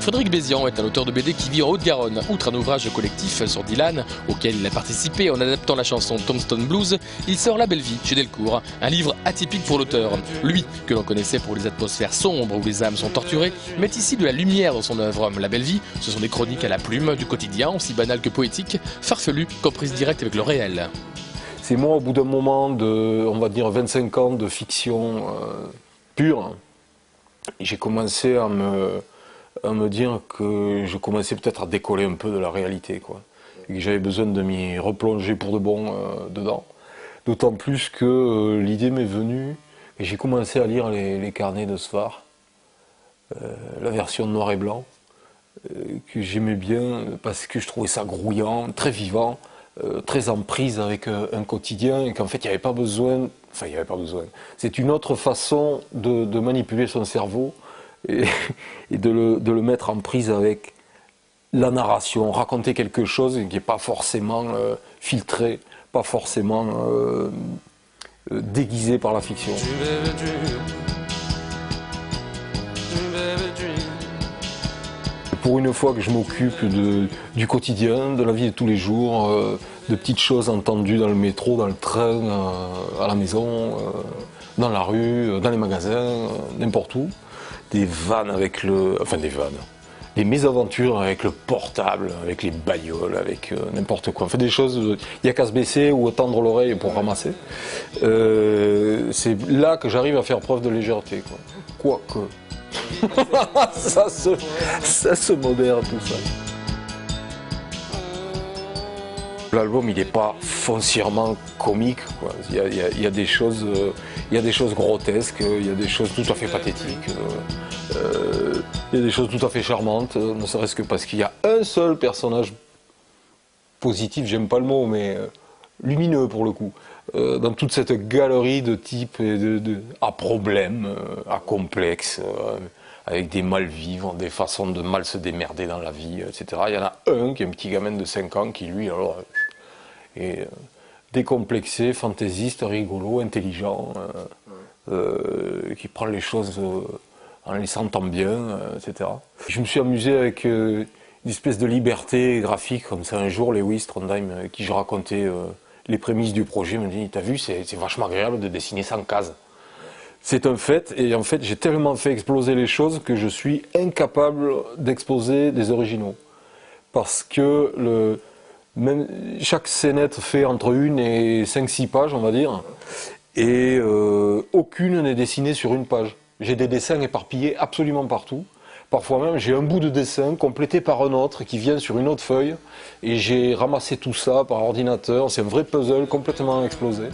Frédéric Bézian est un auteur de BD qui vit en Haute-Garonne. Outre un ouvrage collectif sur Dylan, auquel il a participé en adaptant la chanson Tombstone Blues, il sort La Belle Vie chez Delcourt, un livre atypique pour l'auteur. Lui, que l'on connaissait pour les atmosphères sombres où les âmes sont torturées, met ici de la lumière dans son œuvre. La Belle Vie, ce sont des chroniques à la plume, du quotidien, aussi banal que poétique, farfelu qu'en prise directe avec le réel. C'est moi, au bout d'un moment de, on va dire, 25 ans de fiction pure, j'ai commencé à me dire que je commençais peut-être à décoller un peu de la réalité, quoi. Et que j'avais besoin de m'y replonger pour de bon dedans. D'autant plus que l'idée m'est venue, et j'ai commencé à lire les carnets de Sfar, la version noir et blanc, que j'aimais bien parce que je trouvais ça grouillant, très vivant, très en prise avec un quotidien, et qu'en fait il n'y avait pas besoin, c'est une autre façon de manipuler son cerveau et de le mettre en prise avec la narration, raconter quelque chose qui n'est pas forcément filtré, pas forcément déguisé par la fiction. Pour une fois que je m'occupe du quotidien, de la vie de tous les jours, de petites choses entendues dans le métro, dans le train, à la maison, dans la rue, dans les magasins, n'importe où. Des vannes avec des mésaventures avec le portable, avec les bagnoles, avec n'importe quoi. On fait des choses, il n'y a qu'à se baisser ou tendre l'oreille pour ramasser. C'est là que j'arrive à faire preuve de légèreté, quoi. Quoique. ça se modère tout ça. L'album, il n'est pas foncièrement comique, quoi. Il y a des choses grotesques, il y a des choses tout à fait pathétiques, il y a des choses tout à fait charmantes, ne serait-ce que parce qu'il y a un seul personnage positif, j'aime pas le mot, mais lumineux pour le coup, dans toute cette galerie de types à problèmes, à complexes, avec des mal-vivres, des façons de mal se démerder dans la vie, etc. Il y en a un qui est un petit gamin de 5 ans qui, lui, alors, est décomplexé, fantaisiste, rigolo, intelligent, qui prend les choses en les sentant bien, etc. Je me suis amusé avec une espèce de liberté graphique, comme ça. Un jour, Lewis Trondheim, à qui je racontais les prémices du projet, me dit « T'as vu, c'est vachement agréable de dessiner sans cases. » C'est un fait, et en fait j'ai tellement fait exploser les choses que je suis incapable d'exposer des originaux. Parce que chaque scénette fait entre 1 et 5-6 pages, on va dire, et aucune n'est dessinée sur une page. J'ai des dessins éparpillés absolument partout. Parfois même j'ai un bout de dessin complété par un autre qui vient sur une autre feuille, et j'ai ramassé tout ça par ordinateur, c'est un vrai puzzle complètement explosé.